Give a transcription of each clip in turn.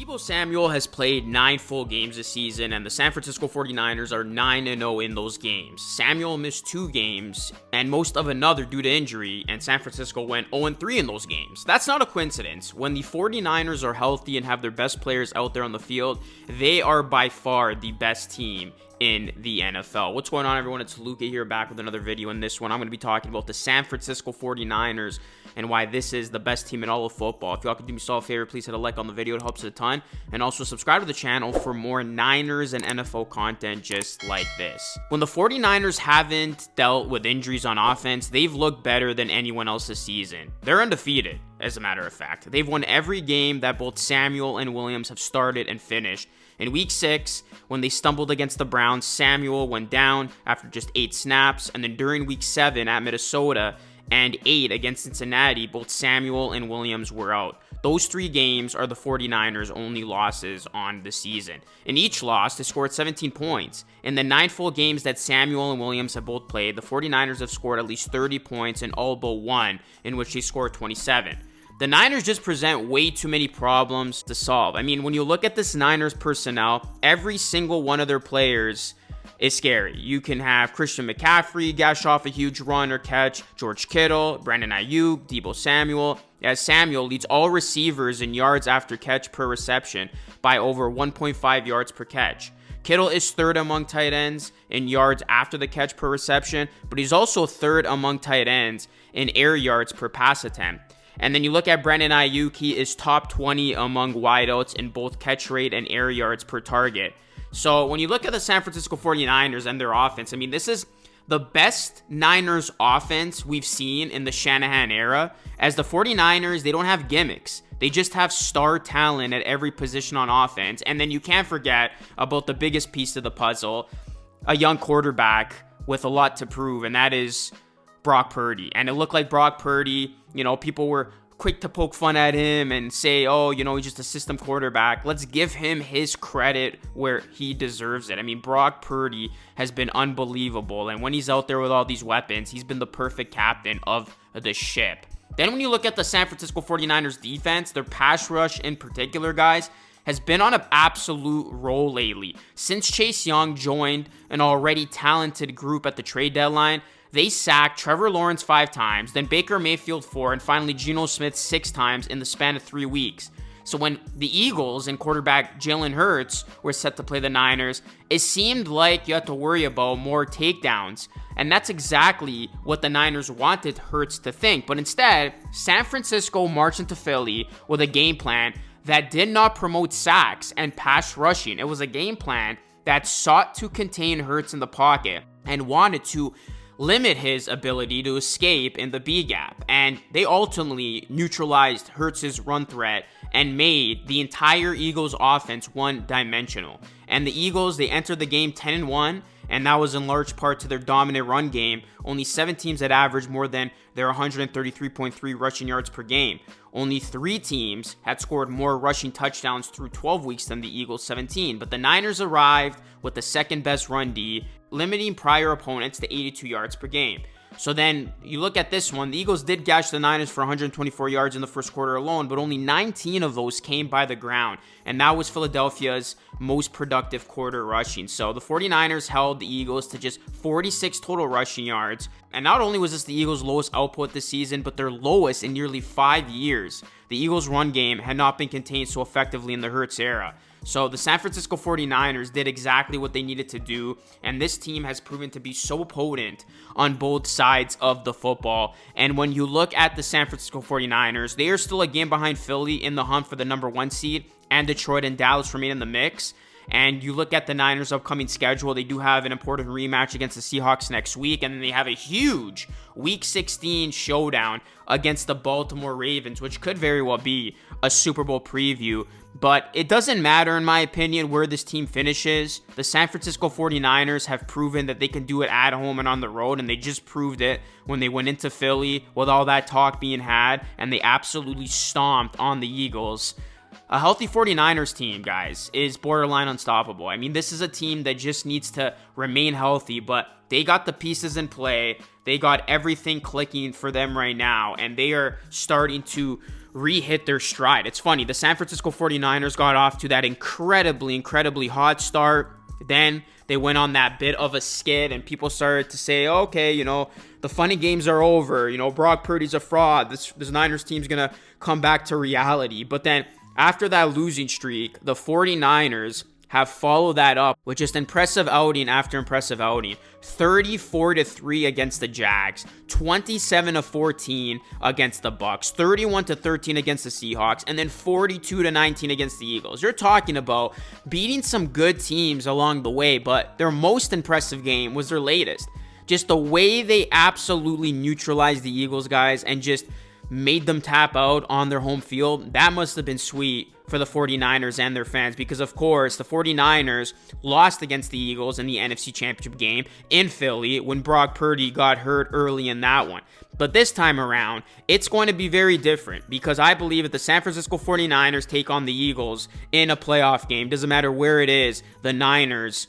Deebo Samuel has played 9 full games this season, and the San Francisco 49ers are 9-0 in those games. Samuel missed 2 games, and most of another due to injury, and San Francisco went 0-3 in those games. That's not a coincidence. When the 49ers are healthy and have their best players out there on the field, they are by far the best team in the NFL. What's going on, everyone? It's Luca here, back with another video. In this one, I'm going to be talking about the San Francisco 49ers and why this is the best team in all of football. If y'all could do me a favor, please hit a like on the video. It helps a ton. And also subscribe to the channel for more Niners and NFL content just like this. When the 49ers haven't dealt with injuries on offense, they've looked better than anyone else this season. They're undefeated, as a matter of fact. They've won every game that both Samuel and Williams have started and finished. In week 6, when they stumbled against the Browns, Samuel went down after just 8 snaps. And then during week 7 at Minnesota and 8 against Cincinnati, both Samuel and Williams were out. Those 3 games are the 49ers' only losses on the season. In each loss, they scored 17 points. In the 9 full games that Samuel and Williams have both played, the 49ers have scored at least 30 points in all but one, in which they scored 27. The Niners just present way too many problems to solve. I mean, when you look at this Niners personnel, every single one of their players is scary. You can have Christian McCaffrey gash off a huge run or catch, George Kittle, Brandon Ayuk, Deebo Samuel, as Samuel leads all receivers in yards after catch per reception by over 1.5 yards per catch. Kittle is 3rd among tight ends in yards after the catch per reception, but he's also 3rd among tight ends in air yards per pass attempt. And then you look at Brandon Ayuk, he is top 20 among wideouts in both catch rate and air yards per target. So when you look at the San Francisco 49ers and their offense, I mean, this is the best Niners offense we've seen in the Shanahan era. As the 49ers, they don't have gimmicks. They just have star talent at every position on offense. And then you can't forget about the biggest piece of the puzzle, a young quarterback with a lot to prove, and that is Brock Purdy. And it looked like Brock Purdy, people were quick to poke fun at him and say, oh, he's just a system quarterback. Let's give him his credit where he deserves it. I mean, Brock Purdy has been unbelievable. And when he's out there with all these weapons, he's been the perfect captain of the ship. Then when you look at the San Francisco 49ers defense, their pass rush in particular, guys, has been on an absolute roll lately. Since Chase Young joined an already talented group at the trade deadline, they sacked Trevor Lawrence 5 times, then Baker Mayfield 4, and finally Geno Smith 6 times in the span of 3 weeks. So when the Eagles and quarterback Jalen Hurts were set to play the Niners, it seemed like you had to worry about more takedowns. And that's exactly what the Niners wanted Hurts to think. But instead, San Francisco marched into Philly with a game plan that did not promote sacks and pass rushing. It was a game plan that sought to contain Hurts in the pocket and wanted to limit his ability to escape in the B gap. And they ultimately neutralized Hurts' run threat and made the entire Eagles offense one-dimensional. And the Eagles, they entered the game 10-1, and that was in large part to their dominant run game. Only 7 teams had averaged more than their 133.3 rushing yards per game. Only 3 teams had scored more rushing touchdowns through 12 weeks than the Eagles, 17. But the Niners arrived with the second best run D, limiting prior opponents to 82 yards per game. So then you look at this one, the Eagles did gash the Niners for 124 yards in the first quarter alone, but only 19 of those came by the ground. And that was Philadelphia's most productive quarter rushing. So the 49ers held the Eagles to just 46 total rushing yards. And not only was this the Eagles' lowest output this season, but their lowest in nearly 5 years. The Eagles' run game had not been contained so effectively in the Hurts era. So the San Francisco 49ers did exactly what they needed to do, and this team has proven to be so potent on both sides of the football. And when you look at the San Francisco 49ers, they are still a game behind Philly in the hunt for the number 1 seed, and Detroit and Dallas remain in the mix. And you look at the Niners' upcoming schedule, they do have an important rematch against the Seahawks next week, and then they have a huge Week 16 showdown against the Baltimore Ravens, which could very well be a Super Bowl preview. But it doesn't matter, in my opinion, where this team finishes. The San Francisco 49ers have proven that they can do it at home and on the road, and they just proved it when they went into Philly with all that talk being had, and they absolutely stomped on the Eagles. A healthy 49ers team, guys, is borderline unstoppable. I mean, this is a team that just needs to remain healthy, but they got the pieces in play. They got everything clicking for them right now, and they are starting to re-hit their stride. It's funny, the San Francisco 49ers got off to that incredibly hot start. Then they went on that bit of a skid, and people started to say, okay, you know, the funny games are over. You know, Brock Purdy's a fraud. This Niners team's going to come back to reality. But then after that losing streak, the 49ers have followed that up with just impressive outing after impressive outing. 34-3 against the Jags, 27-14 against the Bucks, 31-13 against the Seahawks, and then 42-19 against the Eagles. You're talking about beating some good teams along the way, but their most impressive game was their latest. Just the way they absolutely neutralized the Eagles, guys, and just made them tap out on their home field. That must have been sweet for the 49ers and their fans, because of course the 49ers lost against the Eagles in the NFC Championship game in Philly when Brock Purdy got hurt early in that one. But this time around, it's going to be very different, because I believe if the San Francisco 49ers take on the Eagles in a playoff game, doesn't matter where it is, the Niners,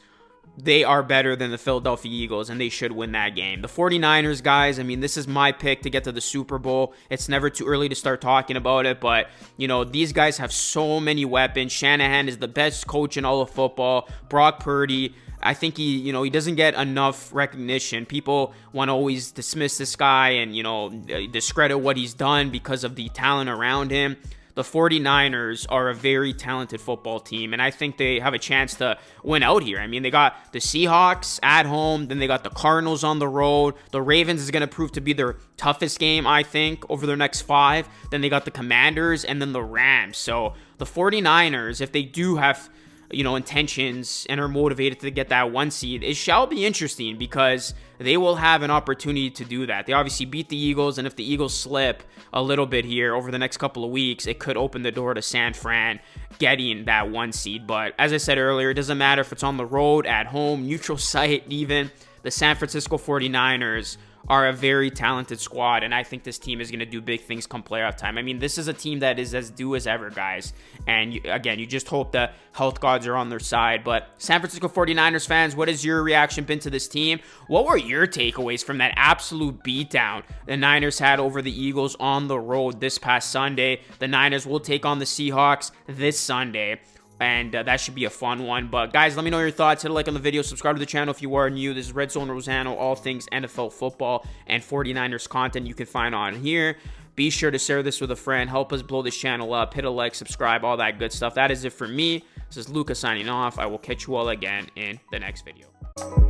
they are better than the Philadelphia Eagles, and they should win that game. The 49ers, guys, I mean, this is my pick to get to the Super Bowl. It's never too early to start talking about it, but, you know, these guys have so many weapons. Shanahan is the best coach in all of football. Brock Purdy, I think he doesn't get enough recognition. People want to always dismiss this guy and, discredit what he's done because of the talent around him. The 49ers are a very talented football team, and I think they have a chance to win out here. I mean, they got the Seahawks at home, then they got the Cardinals on the road. The Ravens is going to prove to be their toughest game, I think, over their next 5. Then they got the Commanders and then the Rams. So the 49ers, if they do have intentions and are motivated to get that 1 seed, it shall be interesting, because they will have an opportunity to do that. They obviously beat the Eagles, and if the Eagles slip a little bit here over the next couple of weeks, it could open the door to San Fran getting that 1 seed. But as I said earlier, it doesn't matter if it's on the road, at home, neutral site even. The San Francisco 49ers are a very talented squad, and I think this team is going to do big things come playoff time. I mean, this is a team that is as due as ever, guys. And you just hope the health gods are on their side. But San Francisco 49ers fans, what has your reaction been to this team? What were your takeaways from that absolute beatdown the Niners had over the Eagles on the road this past Sunday? The Niners will take on the Seahawks this Sunday, and that should be a fun one. But guys, let me know your thoughts. Hit a like on the video, subscribe to the channel if you are new. This is Red Zone Rosano, all things NFL football and 49ers content you can find on here. Be sure to share this with a friend, help us blow this channel up, hit a like, subscribe, all that good stuff. That is it for me. This is Lucas signing off. I will catch you all again in the next video.